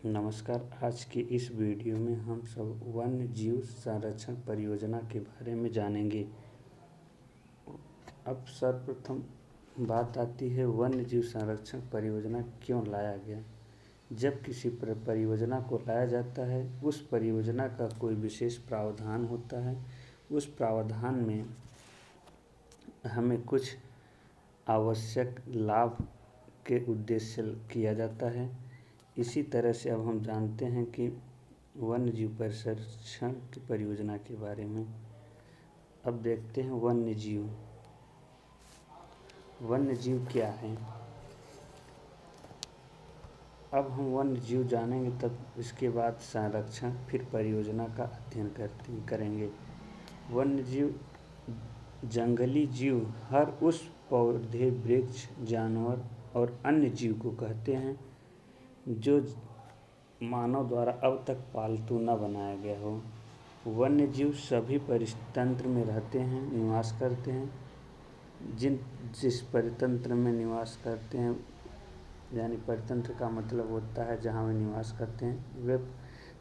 नमस्कार। आज की इस वीडियो में हम सब वन्य जीव संरक्षण परियोजना के बारे में जानेंगे। अब सर्वप्रथम बात आती है वन्य जीव संरक्षण परियोजना क्यों लाया गया। जब किसी परियोजना को लाया जाता है, उस परियोजना का कोई विशेष प्रावधान होता है। उस प्रावधान में हमें कुछ आवश्यक लाभ के उद्देश्य से किया जाता है। इसी तरह से अब हम जानते हैं कि वन्य जीव संरक्षण की परियोजना के बारे में। अब देखते हैं वन्य जीव। वन्य जीव क्या है। अब हम वन्य जीव जानेंगे, तब इसके बाद संरक्षण, फिर परियोजना का अध्ययन करेंगे। वन्य जीव जंगली जीव हर उस पौधे, वृक्ष, जानवर और अन्य जीव को कहते हैं जो मानव द्वारा अब तक पालतू न बनाया गया हो। वन्य जीव सभी परितंत्र में रहते हैं, निवास करते हैं। जिस परितंत्र में निवास करते हैं, यानी परितंत्र का मतलब होता है जहाँ वे निवास करते हैं, वे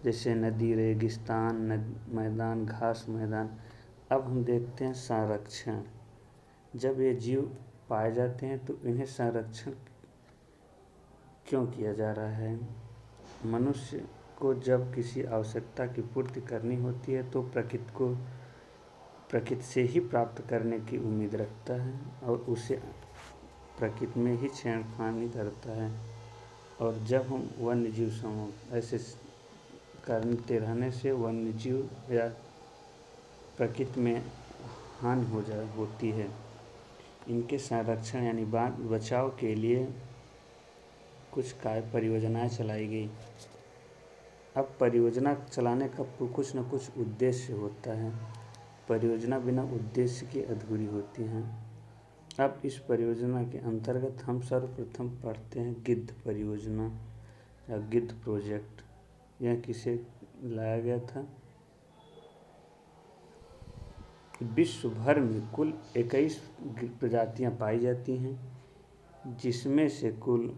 जैसे नदी, रेगिस्तान, मैदान, घास मैदान। अब हम देखते हैं संरक्षण। जब ये जीव पाए जाते हैं तो इन्हें संरक्षण क्यों किया जा रहा है। मनुष्य को जब किसी आवश्यकता की पूर्ति करनी होती है तो प्रकृति से ही प्राप्त करने की उम्मीद रखता है और उसे प्रकृति में ही छेड़खानी करता है। और जब हम वन्य जीव समूह ऐसे करते रहने से वन्य जीव या प्रकृति में हानि होती है। इनके संरक्षण यानी बचाव के लिए कुछ परियोजनाएं चलाई गई। अब परियोजना चलाने का कुछ न कुछ उद्देश्य होता है। परियोजना बिना उद्देश्य के अधूरी होती हैं। अब इस परियोजना के अंतर्गत हम सर्वप्रथम पढ़ते हैं गिद्ध परियोजना या गिद्ध प्रोजेक्ट। यह किसे लाया गया था। विश्व भर में कुल 21 प्रजातियां पाई जाती हैं, जिसमें से कुल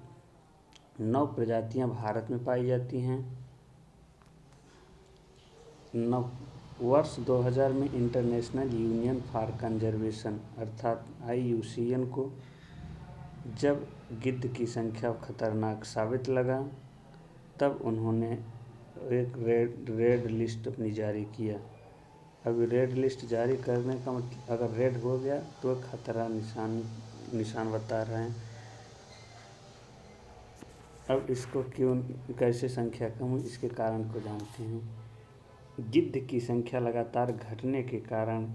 9 प्रजातियां भारत में पाई जाती हैं। वर्ष 2000 में इंटरनेशनल यूनियन फॉर कंजर्वेशन अर्थात IUCN को जब गिद्ध की संख्या खतरनाक साबित लगा, तब उन्होंने एक रेड लिस्ट अपनी जारी किया। अब रेड लिस्ट जारी करने का मतलब, अगर रेड हो गया तो खतरा निशान बता रहे हैं। अब इसको कैसे संख्या कम हुई, इसके कारण को जानते हैं। गिद्ध की संख्या लगातार घटने के कारण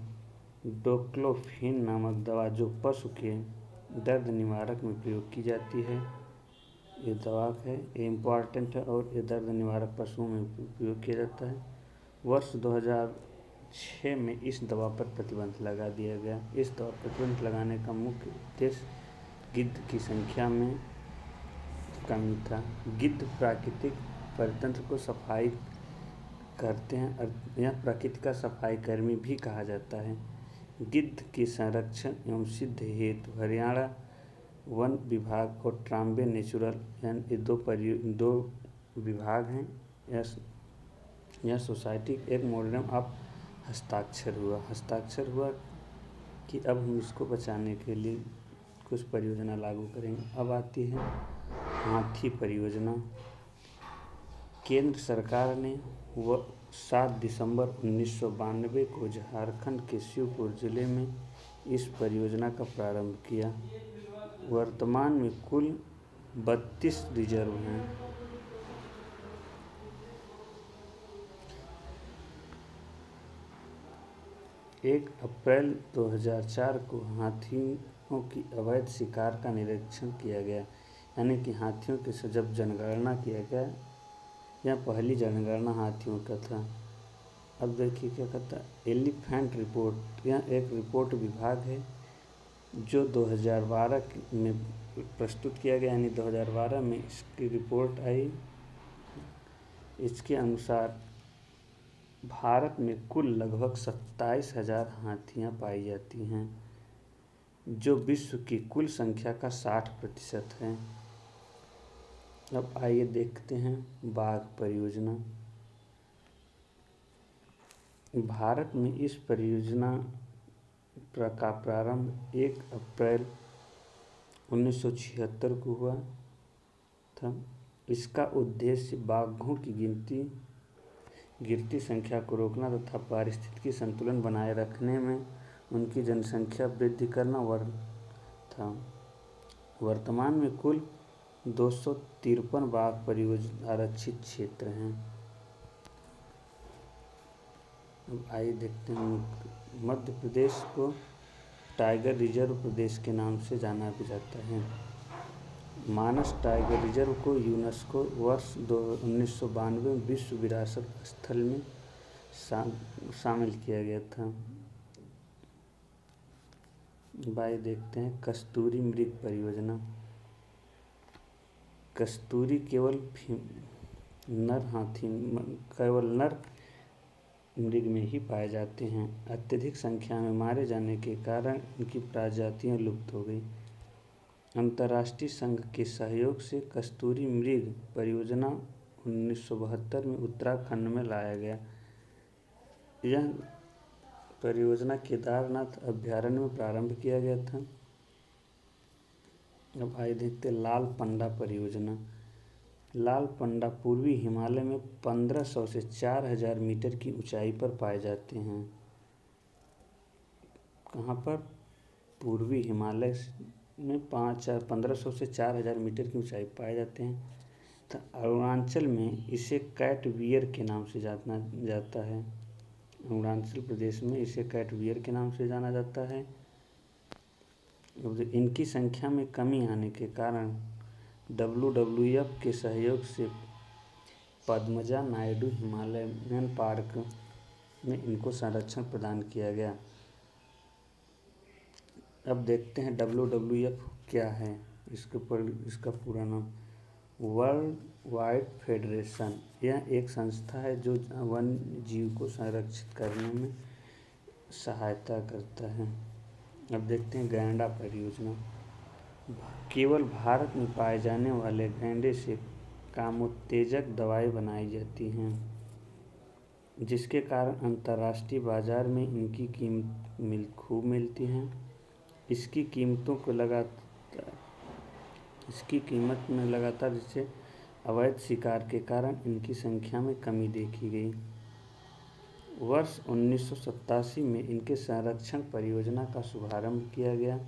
डोक्लोफिन नामक दवा, जो पशु के दर्द निवारक में प्रयोग की जाती है, ये दवा है, ये इम्पॉर्टेंट है और ये दर्द निवारक पशुओं में प्रयोग किया जाता है। वर्ष 2006 में इस दवा पर प्रतिबंध लगा दिया गया। इस दवा पर प्रतिबंध लगाने का मुख्य उद्देश्य गिद्ध की संख्या में कमी था। गिद्ध प्राकृतिक परितंत्र को सफाई करते हैं और यह प्रकृति का सफाई कर्मी भी कहा जाता है। गिद्ध के संरक्षण एवं सिद्ध हेतु हरियाणा वन विभाग और ट्राम्बे नेचुरल यानी दो विभाग हैं। यह सोसाइटी एक मोरंडम ऑफ हस्ताक्षर हुआ कि अब हम इसको बचाने के लिए कुछ परियोजना लागू करेंगे। अब आती है हाथी परियोजना। केंद्र सरकार ने 7 दिसंबर 1992 को झारखंड के शिवपुरी जिले में इस परियोजना का प्रारंभ किया। वर्तमान में कुल 32 रिजर्व हैं। 1 अप्रैल 2004 को हाथियों की अवैध शिकार का निरीक्षण किया गया, यानी कि हाथियों की जब जनगणना किया गया, यह पहली जनगणना हाथियों का था। अब देखिए क्या कहता है एलिफेंट रिपोर्ट। यह एक रिपोर्ट विभाग है जो 2012 में प्रस्तुत किया गया, यानी 2012 में इसकी रिपोर्ट आई। इसके अनुसार भारत में कुल लगभग 27,000 हाथियाँ पाई जाती हैं, जो विश्व की कुल संख्या का 60% है। अब आइए देखते हैं बाघ परियोजना। भारत में इस परियोजना का प्रारंभ 1 अप्रैल 1976 को हुआ था। इसका उद्देश्य बाघों की गिरती संख्या को रोकना तथा पारिस्थितिकी संतुलन बनाए रखने में उनकी जनसंख्या वृद्धि करना था। वर्तमान में कुल 253 बाघ परियोजना आरक्षित क्षेत्र हैं। अब आइए देखते हैं, मध्य प्रदेश को टाइगर रिजर्व प्रदेश के नाम से जाना भी जाता है। मानस टाइगर रिजर्व को यूनेस्को वर्ष 1992 में विश्व विरासत स्थल में शामिल किया गया था। बाई देखते हैं कस्तूरी मृग परियोजना। कस्तूरी केवल नर मृग में ही पाए जाते हैं। अत्यधिक संख्या में मारे जाने के कारण इनकी प्रजातियां लुप्त हो गई। अंतर्राष्ट्रीय संघ के सहयोग से कस्तूरी मृग परियोजना 1972 में उत्तराखंड में लाया गया। यह परियोजना केदारनाथ अभ्यारण्य में प्रारंभ किया गया था। अब आइए देखते हैं लाल पंडा परियोजना। लाल पंडा पूर्वी हिमालय में 1500 से 4000 मीटर की ऊंचाई पर पाए जाते हैं। कहाँ पर? पूर्वी हिमालय में 1500 से 4000 मीटर की ऊंचाई पाए जाते हैं। तो अरुणाचल में इसे कैटवियर के नाम से जाना जाता है। अरुणाचल प्रदेश में इसे कैटवियर के नाम से जाना जाता है। इनकी संख्या में कमी आने के कारण WWF के सहयोग से पद्मजा नायडू हिमालयन पार्क में इनको संरक्षण प्रदान किया गया। अब देखते हैं WWF क्या है। इसका पूरा नाम वर्ल्ड वाइड फेडरेशन। यह एक संस्था है जो वन्य जीव को संरक्षित करने में सहायता करता है। अब देखते हैं गैंडा परियोजना। केवल भारत में पाए जाने वाले गैंडे से कामोत्तेजक दवाई बनाई जाती हैं, जिसके कारण अंतर्राष्ट्रीय बाजार में इनकी कीमत खूब मिलती हैं। इसकी कीमत में लगातार जैसे अवैध शिकार के कारण इनकी संख्या में कमी देखी गई। वर्ष 1987 में इनके संरक्षण परियोजना का शुभारंभ किया गया।